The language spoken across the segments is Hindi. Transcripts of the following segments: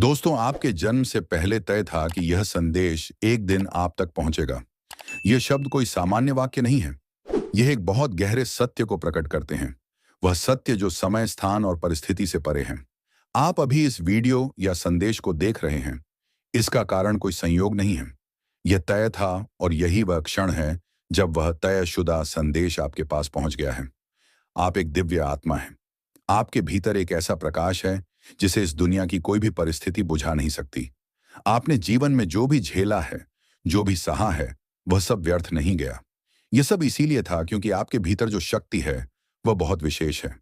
दोस्तों, आपके जन्म से पहले तय था कि यह संदेश एक दिन आप तक पहुंचेगा। यह शब्द कोई सामान्य वाक्य नहीं है। यह एक बहुत गहरे सत्य को प्रकट करते हैं। वह सत्य जो समय, स्थान और परिस्थिति से परे है। आप अभी इस वीडियो या संदेश को देख रहे हैं। इसका कारण कोई संयोग नहीं है। यह तय था और यही वह क्षण है जब वह तयशुदा संदेश आपके पास पहुंच गया है। आप एक दिव्य आत्मा हैं। आपके भीतर एक ऐसा प्रकाश है जिसे इस दुनिया की कोई भी परिस्थिति बुझा नहीं सकती। आपने जीवन में जो भी झेला है, जो भी सहा है, वह सब व्यर्थ नहीं गया। यह सब इसीलिए था क्योंकि आपके भीतर जो शक्ति है वह बहुत विशेष है।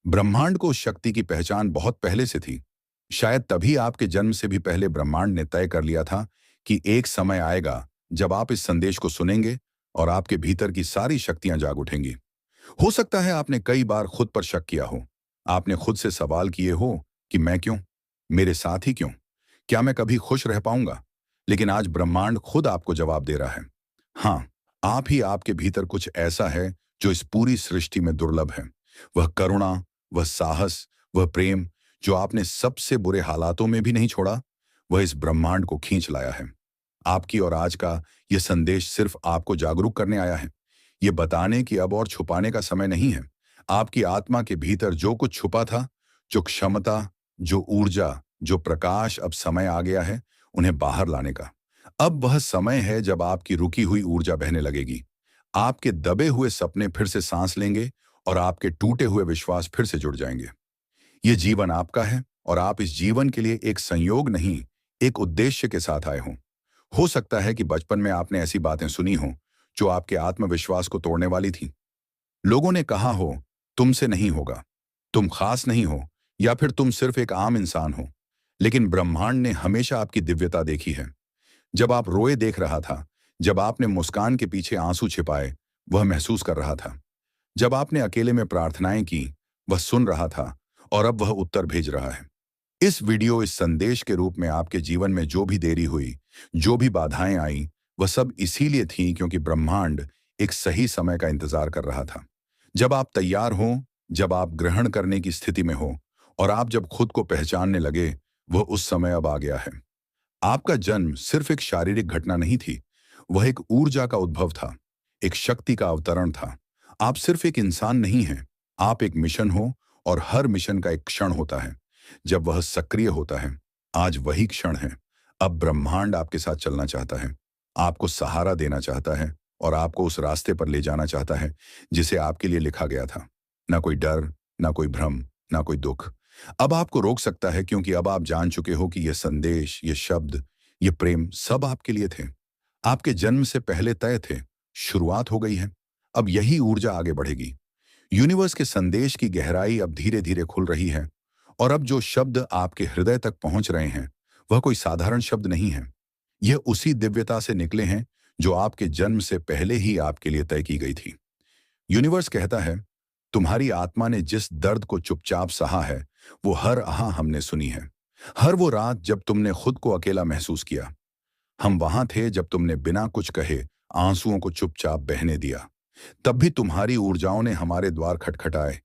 ब्रह्मांड को उस शक्ति की पहचान बहुत पहले से थी। शायद तभी आपके जन्म से भी पहले ब्रह्मांड ने तय कर लिया था कि एक समय आएगा जब आप इस संदेश को सुनेंगे और आपके भीतर की सारी शक्तियां जाग उठेंगी। हो सकता है आपने कई बार खुद पर शक किया हो। आपने खुद से सवाल किए हो कि मैं क्यों, मेरे साथ ही क्यों, क्या मैं कभी खुश रह पाऊंगा। लेकिन आज ब्रह्मांड खुद आपको जवाब दे रहा है। हाँ, आप ही आपके भीतर कुछ ऐसा है जो इस पूरी सृष्टि में दुर्लभ है। वह करुणा, वह साहस, वह प्रेम जो आपने सबसे बुरे हालातों में भी नहीं छोड़ा, वह इस ब्रह्मांड को खींच लाया है। आपकी और आज का यह संदेश सिर्फ आपको जागरूक करने आया है। ये बताने कि अब और छुपाने का समय नहीं है। आपकी आत्मा के भीतर जो कुछ छुपा था, जो क्षमता, जो ऊर्जा, जो प्रकाश, अब समय आ गया है उन्हें बाहर लाने का। अब वह समय है जब आपकी रुकी हुई ऊर्जा बहने लगेगी। आपके दबे हुए सपने फिर से सांस लेंगे और आपके टूटे हुए विश्वास फिर से जुड़ जाएंगे। ये जीवन आपका है और आप इस जीवन के लिए एक संयोग नहीं, एक उद्देश्य के साथ आए हों। हो सकता है कि बचपन में आपने ऐसी बातें सुनी हों जो आपके आत्मविश्वास को तोड़ने वाली थी। लोगों ने कहा हो, तुमसे नहीं होगा, तुम खास नहीं हो, या फिर तुम सिर्फ एक आम इंसान हो। लेकिन ब्रह्मांड ने हमेशा आपकी दिव्यता देखी है। जब आप रोए देख रहा था, जब आपने मुस्कान के पीछे आंसू छिपाए, वह महसूस कर रहा था। जब आपने अकेले में प्रार्थनाएं की, वह सुन रहा था और अब वह उत्तर भेज रहा है। इस वीडियो, इस संदेश के रूप में आपके जीवन में जो भी देरी हुई, जो भी बाधाएं आई, वह सब इसीलिए थी क्योंकि ब्रह्मांड एक सही समय का इंतजार कर रहा था। जब आप तैयार हों, जब आप ग्रहण करने की स्थिति में हो और आप जब खुद को पहचानने लगे, वह उस समय अब आ गया है। आपका जन्म सिर्फ एक शारीरिक घटना नहीं थी, वह एक ऊर्जा का उद्भव था, एक शक्ति का अवतरण था। आप सिर्फ एक इंसान नहीं हैं, आप एक मिशन हो और हर मिशन का एक क्षण होता है जब वह सक्रिय होता है। आज वही क्षण है। अब ब्रह्मांड आपके साथ चलना चाहता है, आपको सहारा देना चाहता है और आपको उस रास्ते पर ले जाना चाहता है जिसे आपके लिए लिखा गया था। ना कोई डर, ना कोई भ्रम, ना कोई दुख अब आपको रोक सकता है, क्योंकि अब आप जान चुके हो कि यह संदेश, ये शब्द, ये प्रेम सब आपके लिए थे। आपके जन्म से पहले तय थे। शुरुआत हो गई है। अब यही ऊर्जा आगे बढ़ेगी। यूनिवर्स के संदेश की गहराई अब धीरे धीरे खुल रही है और अब जो शब्द आपके हृदय तक पहुंच रहे हैं, वह कोई साधारण शब्द नहीं है। यह उसी दिव्यता से निकले हैं जो आपके जन्म से पहले ही आपके लिए तय की गई थी। यूनिवर्स कहता है, तुम्हारी आत्मा ने जिस दर्द को चुपचाप सहा है, वो हर आह हमने सुनी है। हर वो रात जब तुमने खुद को अकेला महसूस किया, हम वहां थे। जब तुमने बिना कुछ कहे आंसुओं को चुपचाप बहने दिया, तब भी तुम्हारी ऊर्जाओं ने हमारे द्वार खटखटाए।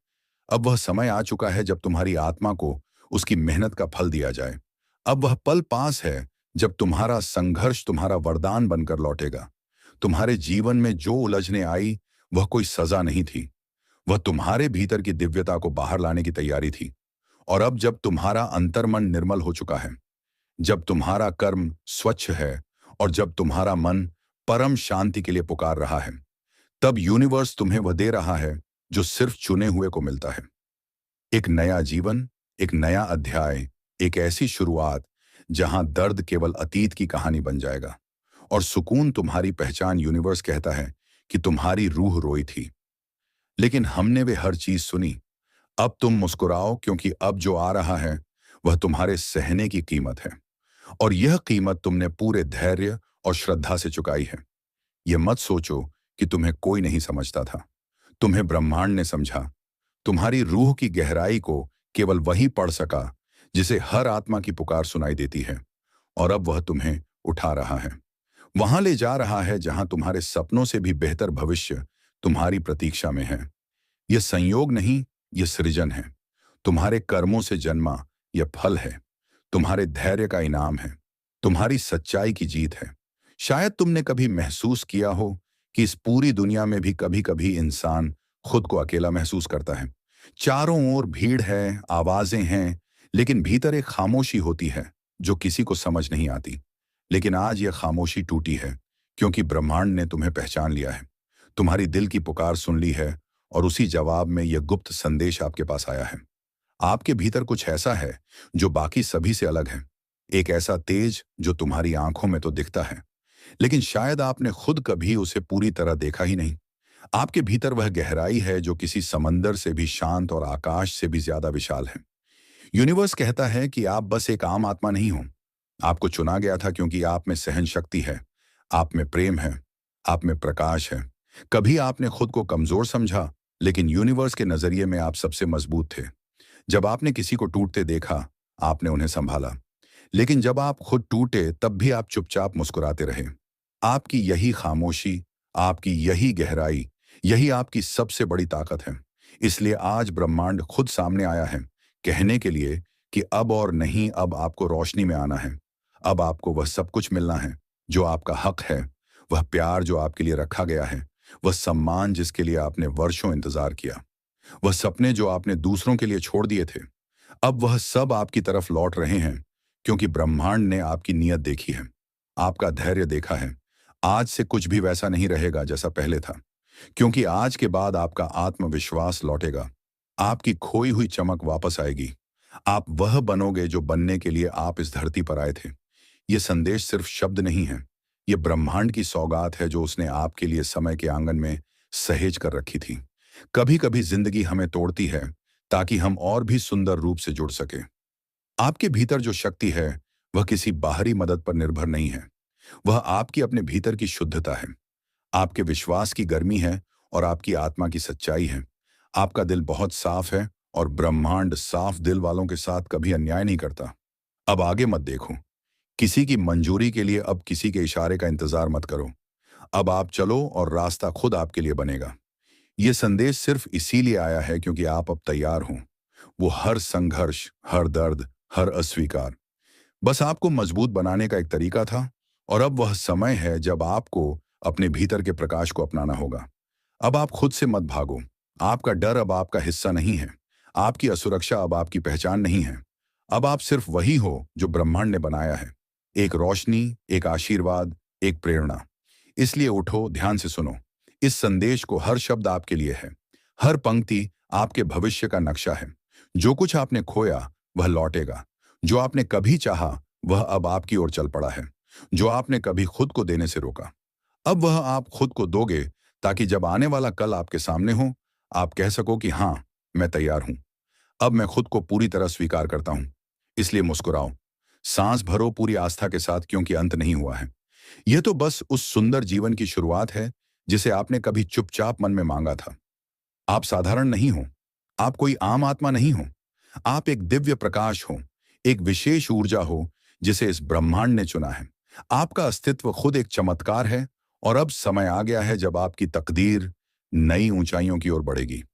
अब वह समय आ चुका है जब तुम्हारी आत्मा को उसकी मेहनत का फल दिया जाए। अब वह पल पास है जब तुम्हारा संघर्ष तुम्हारा वरदान बनकर लौटेगा। तुम्हारे जीवन में जो उलझने आई, वह कोई सजा नहीं थी, वह तुम्हारे भीतर की दिव्यता को बाहर लाने की तैयारी थी। और अब जब तुम्हारा अंतर्मन निर्मल हो चुका है, जब तुम्हारा कर्म स्वच्छ है और जब तुम्हारा मन परम शांति के लिए पुकार रहा है, तब यूनिवर्स तुम्हें वह दे रहा है जो सिर्फ चुने हुए को मिलता है। एक नया जीवन, एक नया अध्याय, एक ऐसी शुरुआत जहां दर्द केवल अतीत की कहानी बन जाएगा और सुकून तुम्हारी पहचान। यूनिवर्स कहता है कि तुम्हारी रूह रोई थी, लेकिन हमने वे हर चीज सुनी। अब तुम मुस्कुराओ, क्योंकि अब जो आ रहा है वह तुम्हारे सहने की कीमत है। और यह कीमत तुमने पूरे धैर्य और श्रद्धा से चुकाई है। यह मत सोचो कि तुम्हें कोई नहीं समझता था। तुम्हें ब्रह्मांड ने समझा। तुम्हारी रूह की गहराई को केवल वही पढ़ सका जिसे हर आत्मा की पुकार सुनाई देती है। और अब वह तुम्हें उठा रहा है, वहां ले जा रहा है जहां तुम्हारे सपनों से भी बेहतर भविष्य तुम्हारी प्रतीक्षा में है। यह संयोग नहीं, यह सृजन है। तुम्हारे कर्मों से जन्मा यह फल है। तुम्हारे धैर्य का इनाम है, तुम्हारी सच्चाई की जीत है। शायद तुमने कभी महसूस किया हो कि इस पूरी दुनिया में भी कभी-कभी इंसान खुद को अकेला महसूस करता है। चारों ओर भीड़ है, आवाजें हैं, लेकिन भीतर एक खामोशी होती है जो किसी को समझ नहीं आती। लेकिन आज यह खामोशी टूटी है क्योंकि ब्रह्मांड ने तुम्हें पहचान लिया है। तुम्हारी दिल की पुकार सुन ली है और उसी जवाब में यह गुप्त संदेश आपके पास आया है। आपके भीतर कुछ ऐसा है जो बाकी सभी से अलग है। एक ऐसा तेज जो तुम्हारी आंखों में तो दिखता है, लेकिन शायद आपने खुद कभी उसे पूरी तरह देखा ही नहीं। आपके भीतर वह गहराई है जो किसी समंदर से भी शांत और आकाश से भी ज्यादा विशाल है। यूनिवर्स कहता है कि आप बस एक आम आत्मा नहीं हो। आपको चुना गया था क्योंकि आप में सहन शक्ति है, आप में प्रेम है, आप में प्रकाश है। कभी आपने खुद को कमजोर समझा, लेकिन यूनिवर्स के नजरिए में आप सबसे मजबूत थे। जब आपने किसी को टूटते देखा, आपने उन्हें संभाला। लेकिन जब आप खुद टूटे, तब भी आप चुपचाप मुस्कुराते रहे। आपकी यही खामोशी, आपकी यही गहराई, यही आपकी सबसे बड़ी ताकत है। इसलिए आज ब्रह्मांड खुद सामने आया है, कहने के लिए कि अब और नहीं, अब आपको रोशनी में आना है। अब आपको वह सब कुछ मिलना है जो आपका हक है, वह प्यार जो आपके लिए रखा गया है, वह सम्मान जिसके लिए आपने वर्षों इंतजार किया, वह सपने जो आपने दूसरों के लिए छोड़ दिए थे। अब वह सब आपकी तरफ लौट रहे हैं क्योंकि ब्रह्मांड ने आपकी नीयत देखी है, आपका धैर्य देखा है। आज से कुछ भी वैसा नहीं रहेगा जैसा पहले था, क्योंकि आज के बाद आपका आत्मविश्वास लौटेगा, आपकी खोई हुई चमक वापस आएगी। आप वह बनोगे जो बनने के लिए आप इस धरती पर आए थे। ये संदेश सिर्फ शब्द नहीं है, ये ब्रह्मांड की सौगात है जो उसने आपके लिए समय के आंगन में सहेज कर रखी थी। कभी कभी जिंदगी हमें तोड़ती है ताकि हम और भी सुंदर रूप से जुड़ सके। आपके भीतर जो शक्ति है, वह किसी बाहरी मदद पर निर्भर नहीं है। वह आपकी अपने भीतर की शुद्धता है, आपके विश्वास की गर्मी है और आपकी आत्मा की सच्चाई है। आपका दिल बहुत साफ है और ब्रह्मांड साफ दिल वालों के साथ कभी अन्याय नहीं करता। अब आगे मत देखो, किसी की मंजूरी के लिए अब किसी के इशारे का इंतजार मत करो। अब आप चलो और रास्ता खुद आपके लिए बनेगा। यह संदेश सिर्फ इसीलिए आया है क्योंकि आप अब तैयार हो। वो हर संघर्ष, हर दर्द, हर अस्वीकार बस आपको मजबूत बनाने का एक तरीका था, और अब वह समय है जब आपको अपने भीतर के प्रकाश को अपनाना होगा। अब आप खुद से मत भागो। आपका डर अब आपका हिस्सा नहीं है, आपकी असुरक्षा अब आपकी पहचान नहीं है। अब आप सिर्फ वही हो जो ब्रह्मांड ने बनाया है, एक रोशनी, एक आशीर्वाद, एक प्रेरणा। इसलिए उठो, ध्यान से सुनो इस संदेश को। हर शब्द आपके लिए है, हर पंक्ति आपके भविष्य का नक्शा है। जो कुछ आपने खोया वह लौटेगा, जो आपने कभी चाहा वह अब आपकी ओर चल पड़ा है, जो आपने कभी खुद को देने से रोका अब वह आप खुद को दोगे, ताकि जब आने वाला कल आपके सामने हो, आप कह सको कि हाँ, मैं तैयार हूं। अब मैं खुद को पूरी तरह स्वीकार करता हूं। इसलिए मुस्कुराओ, सांस भरो पूरी आस्था के साथ, क्योंकि अंत नहीं हुआ है। यह तो बस उस सुंदर जीवन की शुरुआत है जिसे आपने कभी चुपचाप मन में मांगा था। आप साधारण नहीं हो, आप कोई आम आत्मा नहीं हो, आप एक दिव्य प्रकाश हो, एक विशेष ऊर्जा हो जिसे इस ब्रह्मांड ने चुना है। आपका अस्तित्व खुद एक चमत्कार है, और अब समय आ गया है जब आपकी तकदीर नई ऊंचाइयों की ओर बढ़ेगी।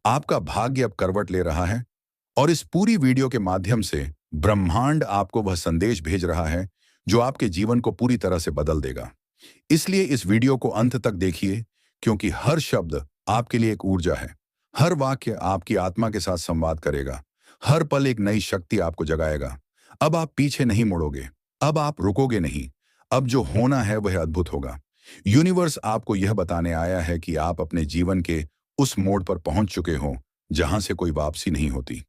आपका भाग्य अब करवट ले रहा है, और इस पूरी वीडियो के माध्यम से ब्रह्मांड आपको वह संदेश भेज रहा है जो आपके जीवन को पूरी तरह से बदल देगा। इसलिए इस वीडियो को अंत तक देखिए, क्योंकि हर शब्द आपके लिए एक ऊर्जा है, हर वाक्य आपकी आत्मा के साथ संवाद करेगा, हर पल एक नई शक्ति आपको जगाएगा। अब आप पीछे नहीं मुड़ोगे, अब आप रुकोगे नहीं। अब जो होना है वह अद्भुत होगा। यूनिवर्स आपको यह बताने आया है कि आप अपने जीवन के उस मोड़ पर पहुंच चुके हो जहां से कोई वापसी नहीं होती।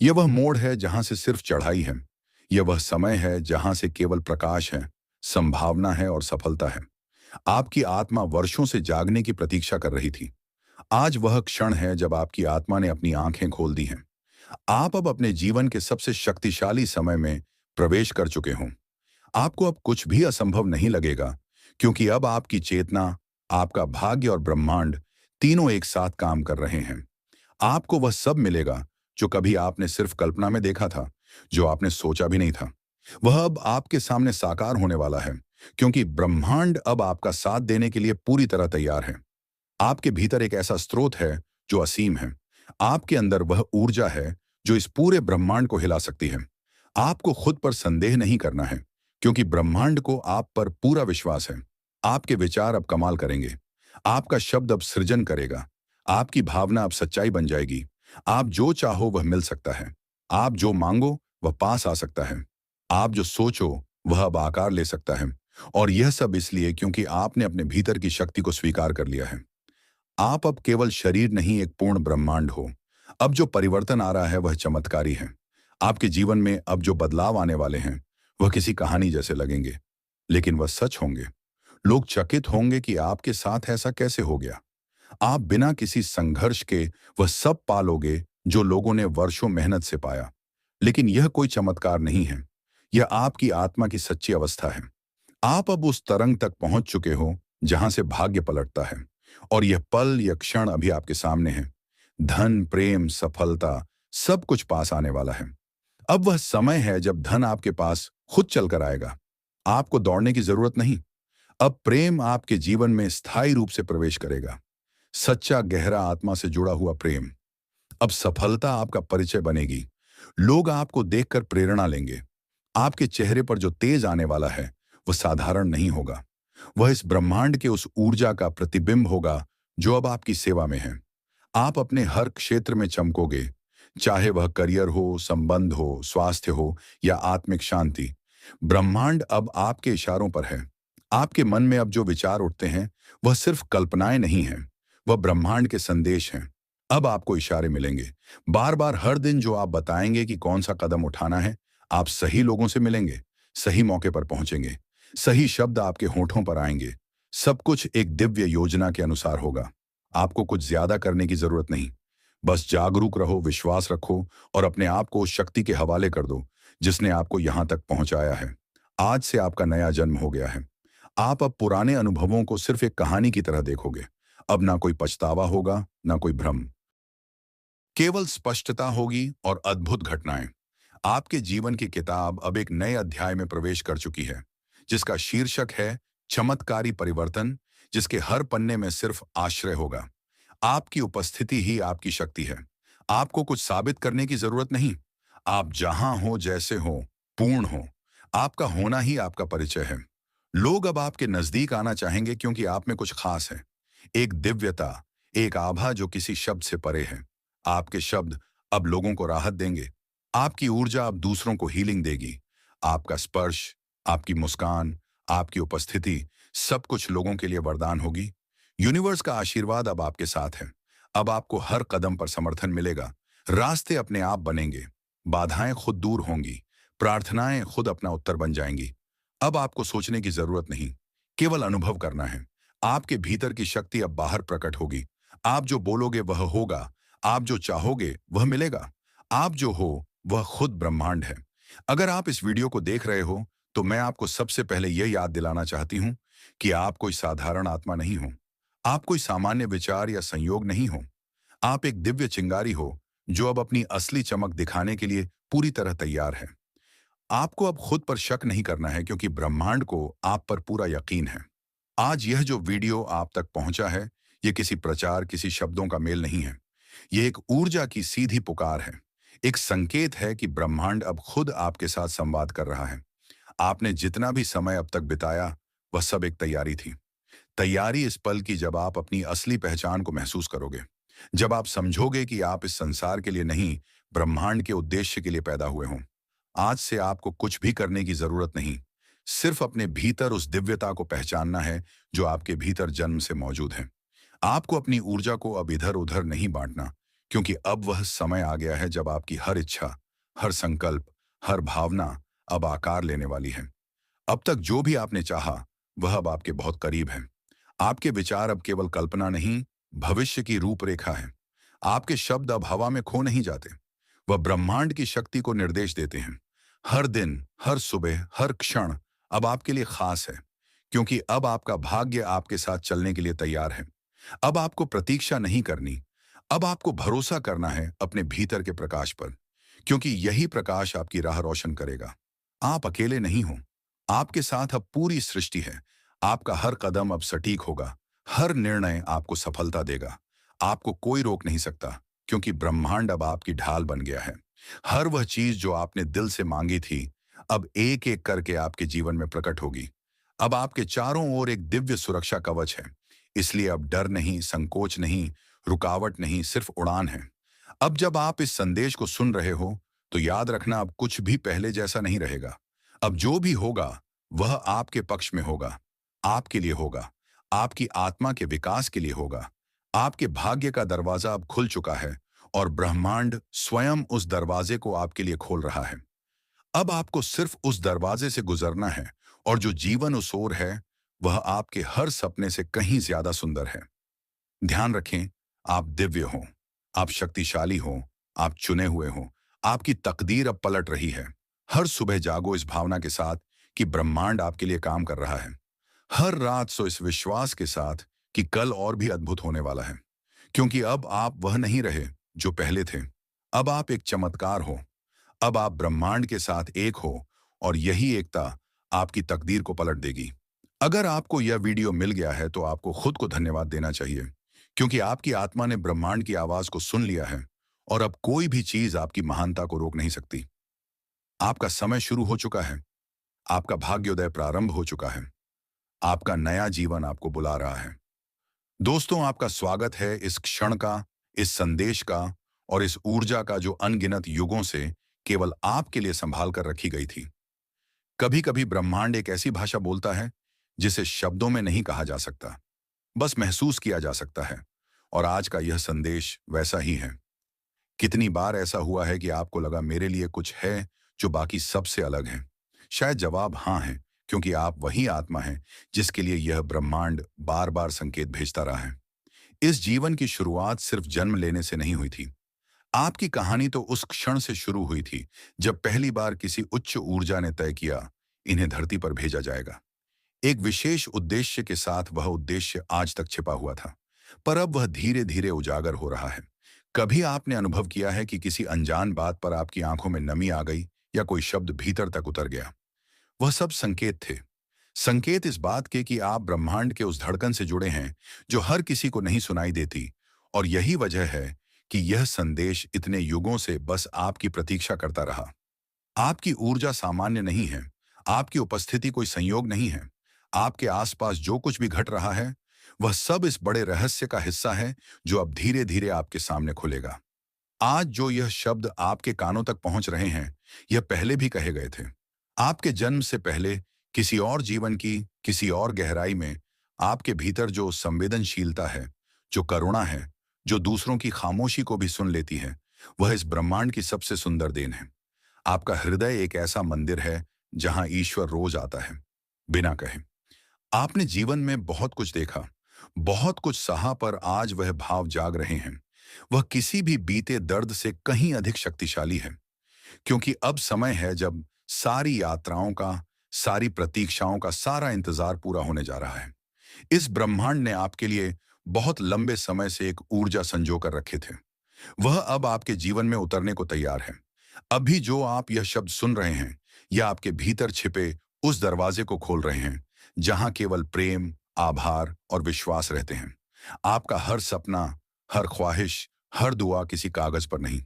यह वह मोड़ है जहां से सिर्फ चढ़ाई है। यह वह समय है जहां से केवल प्रकाश है, संभावना है और सफलता है। आपकी आत्मा वर्षों से जागने की प्रतीक्षा कर रही थी। आज वह क्षण है जब आपकी आत्मा ने अपनी आंखें खोल दी हैं। आप अब अपने जीवन के सबसे शक्तिशाली समय में प्रवेश कर चुके हों। आपको अब कुछ भी असंभव नहीं लगेगा, क्योंकि अब आपकी चेतना, आपका भाग्य और ब्रह्मांड तीनों एक साथ काम कर रहे हैं। आपको वह सब मिलेगा जो कभी आपने सिर्फ कल्पना में देखा था, जो आपने सोचा भी नहीं था। वह अब आपके सामने साकार होने वाला है, क्योंकि ब्रह्मांड अब आपका साथ देने के लिए पूरी तरह तैयार है। आपके भीतर एक ऐसा स्रोत है जो असीम है। आपके अंदर वह ऊर्जा है जो इस पूरे ब्रह्मांड को हिला सकती है। आपको खुद पर संदेह नहीं करना है, क्योंकि ब्रह्मांड को आप पर पूरा विश्वास है। आपके विचार अब कमाल करेंगे। आपका शब्द अब सृजन करेगा। आपकी भावना अब सच्चाई बन जाएगी। आप जो चाहो वह मिल सकता है। आप जो मांगो वह पास आ सकता है। आप जो सोचो वह अब आकार ले सकता है। और यह सब इसलिए क्योंकि आपने अपने भीतर की शक्ति को स्वीकार कर लिया है। आप अब केवल शरीर नहीं, एक पूर्ण ब्रह्मांड हो। अब जो परिवर्तन आ रहा है वह चमत्कारी है। आपके जीवन में अब जो बदलाव आने वाले हैं वह किसी कहानी जैसे लगेंगे, लेकिन वह सच होंगे। लोग चकित होंगे कि आपके साथ ऐसा कैसे हो गया। आप बिना किसी संघर्ष के वह सब पालोगे जो लोगों ने वर्षों मेहनत से पाया। लेकिन यह कोई चमत्कार नहीं है, यह आपकी आत्मा की सच्ची अवस्था है। आप अब उस तरंग तक पहुंच चुके हो जहां से भाग्य पलटता है। और यह पल, यह क्षण अभी आपके सामने है। धन, प्रेम, सफलता, सब कुछ पास आने वाला है। अब वह समय है जब धन आपके पास खुद चलकर आएगा। आपको दौड़ने की जरूरत नहीं। अब प्रेम आपके जीवन में स्थायी रूप से प्रवेश करेगा। सच्चा, गहरा, आत्मा से जुड़ा हुआ प्रेम। अब सफलता आपका परिचय बनेगी। लोग आपको देखकर प्रेरणा लेंगे। आपके चेहरे पर जो तेज आने वाला है वह साधारण नहीं होगा। वह इस ब्रह्मांड के उस ऊर्जा का प्रतिबिंब होगा जो अब आपकी सेवा में है। आप अपने हर क्षेत्र में चमकोगे, चाहे वह करियर हो, संबंध हो, स्वास्थ्य हो या आत्मिक शांति। ब्रह्मांड अब आपके इशारों पर है। आपके मन में अब जो विचार उठते हैं वह सिर्फ कल्पनाएं नहीं हैं, वह ब्रह्मांड के संदेश हैं। अब आपको इशारे मिलेंगे। बार बार हर दिन जो आप बताएंगे कि कौन सा कदम उठाना है। आप सही लोगों से मिलेंगे, सही मौके पर पहुंचेंगे, सही शब्द आपके होठों पर आएंगे। सब कुछ एक दिव्य योजना के अनुसार होगा। आपको कुछ ज्यादा करने की जरूरत नहीं। बस जागरूक रहो, विश्वास रखो और अपने आप को उस शक्ति के हवाले कर दो जिसने आपको यहां तक पहुंचाया है। आज से आपका नया जन्म हो गया है। आप अब पुराने अनुभवों को सिर्फ एक कहानी की तरह देखोगे। अब ना कोई पछतावा होगा, ना कोई भ्रम। केवल स्पष्टता होगी और अद्भुत घटनाएं। आपके जीवन की किताब अब एक नए अध्याय में प्रवेश कर चुकी है, जिसका शीर्षक है चमत्कारी परिवर्तन, जिसके हर पन्ने में सिर्फ आश्रय होगा। आपकी उपस्थिति ही आपकी शक्ति है। आपको कुछ साबित करने की जरूरत नहीं। आप जहां हो, जैसे हो, पूर्ण हो। आपका होना ही आपका परिचय है। लोग अब आपके नजदीक आना चाहेंगे क्योंकि आप में कुछ खास है। एक दिव्यता, एक आभा जो किसी शब्द से परे है। आपके शब्द अब लोगों को राहत देंगे। आपकी ऊर्जा अब दूसरों को हीलिंग देगी। आपका स्पर्श, आपकी मुस्कान, आपकी उपस्थिति, सब कुछ लोगों के लिए वरदान होगी। यूनिवर्स का आशीर्वाद अब आपके साथ है। अब आपको हर कदम पर समर्थन मिलेगा। रास्ते अपने आप बनेंगे। बाधाएं खुद दूर होंगी। प्रार्थनाएं खुद अपना उत्तर बन जाएंगी। अब आपको सोचने की जरूरत नहीं, केवल अनुभव करना है। आपके भीतर की शक्ति अब बाहर प्रकट होगी। आप जो बोलोगे वह होगा। आप जो चाहोगे वह मिलेगा। आप जो हो वह खुद ब्रह्मांड है। अगर आप इस वीडियो को देख रहे हो तो मैं आपको सबसे पहले यह याद दिलाना चाहती हूं कि आप कोई साधारण आत्मा नहीं हो। आप कोई सामान्य विचार या संयोग नहीं हो। आप एक दिव्य चिंगारी हो जो अब अपनी असली चमक दिखाने के लिए पूरी तरह तैयार है। आपको अब खुद पर शक नहीं करना है क्योंकि ब्रह्मांड को आप पर पूरा यकीन है। आज यह जो वीडियो आप तक पहुंचा है, यह किसी प्रचार, किसी शब्दों का मेल नहीं है। यह एक ऊर्जा की सीधी पुकार है। एक संकेत है कि ब्रह्मांड अब खुद आपके साथ संवाद कर रहा है। आपने जितना भी समय अब तक बिताया वह सब एक तैयारी थी। तैयारी इस पल की जब आप अपनी असली पहचान को महसूस करोगे। जब आप समझोगे कि आप इस संसार के लिए नहीं, ब्रह्मांड के उद्देश्य के लिए पैदा हुए हों। आज से आपको कुछ भी करने की जरूरत नहीं। सिर्फ अपने भीतर उस दिव्यता को पहचानना है जो आपके भीतर जन्म से मौजूद है। आपको अपनी ऊर्जा को अब इधर उधर नहीं बांटना, क्योंकि अब वह समय आ गया है जब आपकी हर इच्छा, हर संकल्प, हर भावना अब आकार लेने वाली है। अब तक जो भी आपने चाहा वह अब आपके बहुत करीब है। आपके विचार अब केवल कल्पना नहीं, भविष्य की रूपरेखा है। आपके शब्द अब हवा में खो नहीं जाते। वह ब्रह्मांड की शक्ति को निर्देश देते हैं। हर दिन, हर सुबह, हर क्षण अब आपके लिए खास है, क्योंकि अब आपका भाग्य आपके साथ चलने के लिए तैयार है। अब आपको प्रतीक्षा नहीं करनी। अब आपको भरोसा करना है अपने भीतर के प्रकाश पर, क्योंकि यही प्रकाश आपकी राह रोशन करेगा। आप अकेले नहीं हो। आपके साथ अब पूरी सृष्टि है। आपका हर कदम अब सटीक होगा। हर निर्णय आपको सफलता देगा। आपको कोई रोक नहीं सकता, क्योंकि ब्रह्मांड अब आपकी ढाल बन गया है। हर वह चीज जो आपने दिल से मांगी थी, अब एक एक करके आपके जीवन में प्रकट होगी। अब आपके चारों ओर एक दिव्य सुरक्षा कवच है। इसलिए अब डर नहीं, संकोच नहीं, रुकावट नहीं, सिर्फ उड़ान है। अब जब आप इस संदेश को सुन रहे हो, तो याद रखना, अब कुछ भी पहले जैसा नहीं रहेगा। अब जो भी होगा, वह आपके पक्ष में होगा, आपके लिए होगा, आपकी आत्मा के विकास के लिए होगा। आपके भाग्य का दरवाजा अब खुल चुका है और ब्रह्मांड स्वयं उस दरवाजे को आपके लिए खोल रहा है। अब आपको सिर्फ उस दरवाजे से गुजरना है और जो जीवन उस ओर है, वह आपके हर सपने से कहीं ज्यादा सुंदर है। ध्यान रखें, आप दिव्य हो, आप शक्तिशाली हो, आप चुने हुए हो। आपकी तकदीर अब पलट रही है। हर सुबह जागो इस भावना के साथ कि ब्रह्मांड आपके लिए काम कर रहा है। हर रात सो इस विश्वास के साथ कि कल और भी अद्भुत होने वाला है। क्योंकि अब आप वह नहीं रहे जो पहले थे। अब आप एक चमत्कार हो। अब आप ब्रह्मांड के साथ एक हो और यही एकता आपकी तकदीर को पलट देगी। अगर आपको यह वीडियो मिल गया है तो आपको खुद को धन्यवाद देना चाहिए, क्योंकि आपकी आत्मा ने ब्रह्मांड की आवाज को सुन लिया है और अब कोई भी चीज आपकी महानता को रोक नहीं सकती। आपका समय शुरू हो चुका है। आपका भाग्योदय प्रारंभ हो चुका है। आपका नया जीवन आपको बुला रहा है। दोस्तों, आपका स्वागत है इस क्षण का, इस संदेश का और इस ऊर्जा का जो अनगिनत युगों से केवल आपके लिए संभाल कर रखी गई थी। कभी कभी ब्रह्मांड एक ऐसी भाषा बोलता है जिसे शब्दों में नहीं कहा जा सकता, बस महसूस किया जा सकता है। और आज का यह संदेश वैसा ही है। कितनी बार ऐसा हुआ है कि आपको लगा मेरे लिए कुछ है जो बाकी सबसे अलग है? शायद जवाब हाँ है, क्योंकि आप वही आत्मा हैं जिसके लिए यह ब्रह्मांड बार बार संकेत भेजता रहा है। इस जीवन की शुरुआत सिर्फ जन्म लेने से नहीं हुई थी। आपकी कहानी तो उस क्षण से शुरू हुई थी जब पहली बार किसी उच्च ऊर्जा ने तय किया, इन्हें धरती पर भेजा जाएगा। एक विशेष उद्देश्य के साथ। वह उद्देश्य आज तक छिपा हुआ था, पर अब वह धीरे धीरे उजागर हो रहा है। कभी आपने अनुभव किया है कि किसी अनजान बात पर आपकी आंखों में नमी आ गई या कोई शब्द भीतर तक उतर गया? वह सब संकेत थे। संकेत इस बात के कि आप ब्रह्मांड के उस धड़कन से जुड़े हैं जो हर किसी को नहीं सुनाई देती। और यही वजह है कि यह संदेश इतने युगों से बस आपकी प्रतीक्षा करता रहा। आपकी ऊर्जा सामान्य नहीं है। आपकी उपस्थिति कोई संयोग नहीं है। आपके आसपास जो कुछ भी घट रहा है, वह सब इस बड़े रहस्य का हिस्सा है जो अब धीरे धीरे आपके सामने खुलेगा। आज जो यह शब्द आपके कानों तक पहुंच रहे हैं, यह पहले भी कहे गए थे। आपके जन्म से पहले किसी और जीवन की किसी और गहराई में आपके भीतर जो संवेदनशीलता है, जो करुणा है, जो दूसरों की खामोशी को भी सुन लेती है, वह इस ब्रह्मांड की सबसे सुंदर देन है। आपका हृदय एक ऐसा मंदिर है जहां ईश्वर रोज आता है, बिना कहे। आपने जीवन में बहुत कुछ देखा, बहुत कुछ सहा, पर आज वह भाव जाग रहे हैं। वह किसी भी बीते दर्द से कहीं अधिक शक्तिशाली है, क्योंकि अब समय है जब सारी यात्राओं का, सारी प्रतीक्षाओं का सारा इंतजार पूरा होने जा रहा है। इस ब्रह्मांड ने आपके लिए बहुत लंबे समय से एक ऊर्जा संजो कर रखे थे। वह अब आपके जीवन में उतरने को तैयार है। अभी जो आप यह शब्द सुन रहे हैं, यह आपके भीतर छिपे उस दरवाजे को खोल रहे हैं जहां केवल प्रेम, आभार और विश्वास रहते हैं। आपका हर सपना, हर ख्वाहिश, हर दुआ किसी कागज पर नहीं,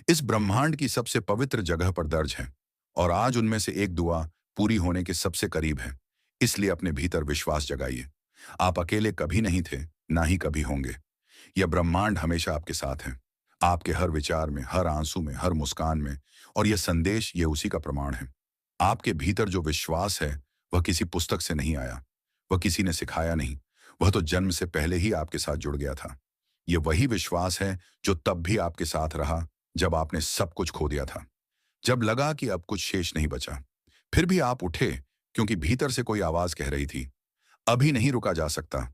इस ब्रह्मांड की सबसे पवित्र जगह पर दर्ज है। और आज उनमें से एक दुआ पूरी होने के सबसे करीब है। इसलिए अपने भीतर विश्वास जगाइए। आप अकेले कभी नहीं थे, ना ही कभी होंगे। यह ब्रह्मांड हमेशा आपके साथ है, आपके हर विचार में, हर आंसू में, हर मुस्कान में। और यह संदेश, यह उसी का प्रमाण है। आपके भीतर जो विश्वास है, वह किसी पुस्तक से नहीं आया, वह किसी ने सिखाया नहीं, वह तो जन्म से पहले ही आपके साथ जुड़ गया था। यह वही विश्वास है जो तब भी आपके साथ रहा जब आपने सब कुछ खो दिया था, जब लगा कि अब कुछ शेष नहीं बचा। फिर भी आप उठे, क्योंकि भीतर से कोई आवाज कह रही थी, अभी नहीं रुका जा सकता,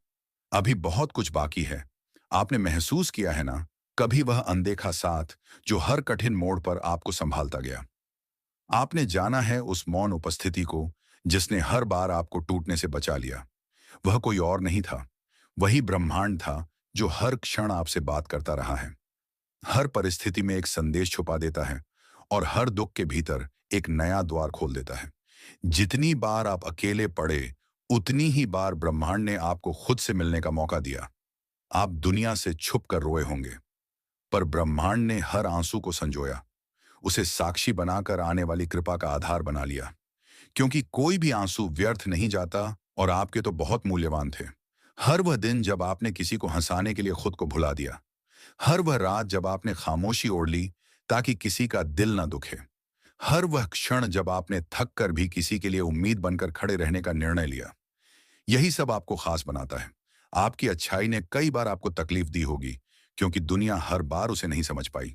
अभी बहुत कुछ बाकी है। आपने महसूस किया है ना, कभी वह अनदेखा साथ जो हर कठिन मोड़ पर आपको संभालता गया। आपने जाना है उस मौन उपस्थिति को जिसने हर बार आपको टूटने से बचा लिया। वह कोई और नहीं था, वही ब्रह्मांड था जो हर क्षण आपसे बात करता रहा है, हर परिस्थिति में एक संदेश छुपा देता है और हर दुख के भीतर एक नया द्वार खोल देता है। जितनी बार आप अकेले पड़े, उतनी ही बार ब्रह्मांड ने आपको खुद से मिलने का मौका दिया। आप दुनिया से छुप कर रोए होंगे, पर ब्रह्मांड ने हर आंसू को संजोया। उसे साक्षी बनाकर आने वाली कृपा का आधार बना लिया। क्योंकि कोई भी आंसू व्यर्थ नहीं जाता और आपके तो बहुत मूल्यवान थे। हर वह दिन जब आपने किसी को हंसाने के लिए खुद को भुला दिया, हर वह रात जब आपने खामोशी ओढ़ ली ताकि किसी का दिल ना दुखे, हर वह क्षण जब आपने थक कर भी किसी के लिए उम्मीद बनकर खड़े रहने का निर्णय लिया, यही सब आपको खास बनाता है। आपकी अच्छाई ने कई बार आपको तकलीफ दी होगी, क्योंकि दुनिया हर बार उसे नहीं समझ पाई।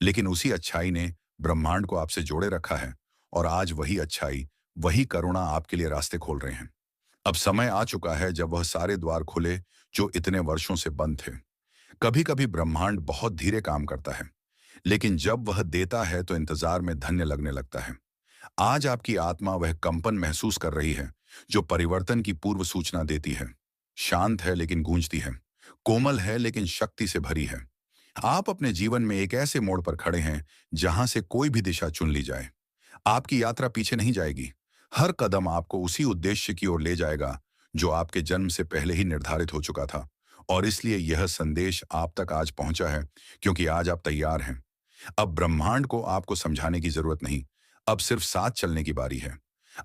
लेकिन उसी अच्छाई ने ब्रह्मांड को आपसे जोड़े रखा है, और आज वही अच्छाई, वही करुणा आपके लिए रास्ते खोल रहे हैं। अब समय आ चुका है जब वह सारे द्वार खुले जो इतने वर्षों से बंद थे। कभी कभी ब्रह्मांड बहुत धीरे काम करता है, लेकिन जब वह देता है तो इंतजार में धन्य लगने लगता है। आज आपकी आत्मा वह कंपन महसूस कर रही है जो परिवर्तन की पूर्व सूचना देती है। शांत है लेकिन गूंजती है, कोमल है लेकिन शक्ति से भरी है। आप अपने जीवन में एक ऐसे मोड़ पर खड़े हैं जहां से कोई भी दिशा चुन ली जाए, आपकी यात्रा पीछे नहीं जाएगी। हर कदम आपको उसी उद्देश्य की ओर ले जाएगा जो आपके जन्म से पहले ही निर्धारित हो चुका था। और इसलिए यह संदेश आप तक आज पहुंचा है, क्योंकि आज आप तैयार हैं। अब ब्रह्मांड को आपको समझाने की जरूरत नहीं, अब सिर्फ साथ चलने की बारी है।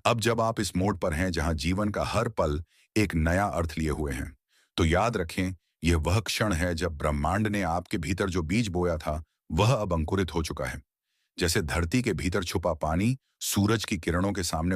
अब जब आप इस मोड़ पर हैं जहां जीवन का हर पल एक नया अर्थ लिए हुए हैं, तो याद रखें, यह वह क्षण है जब ब्रह्मांड ने आपके भीतर जो बीज बोया था वह अब अंकुरित हो चुका है। जैसे धरती के भीतर छुपा पानी सूरज की किरणों के सामने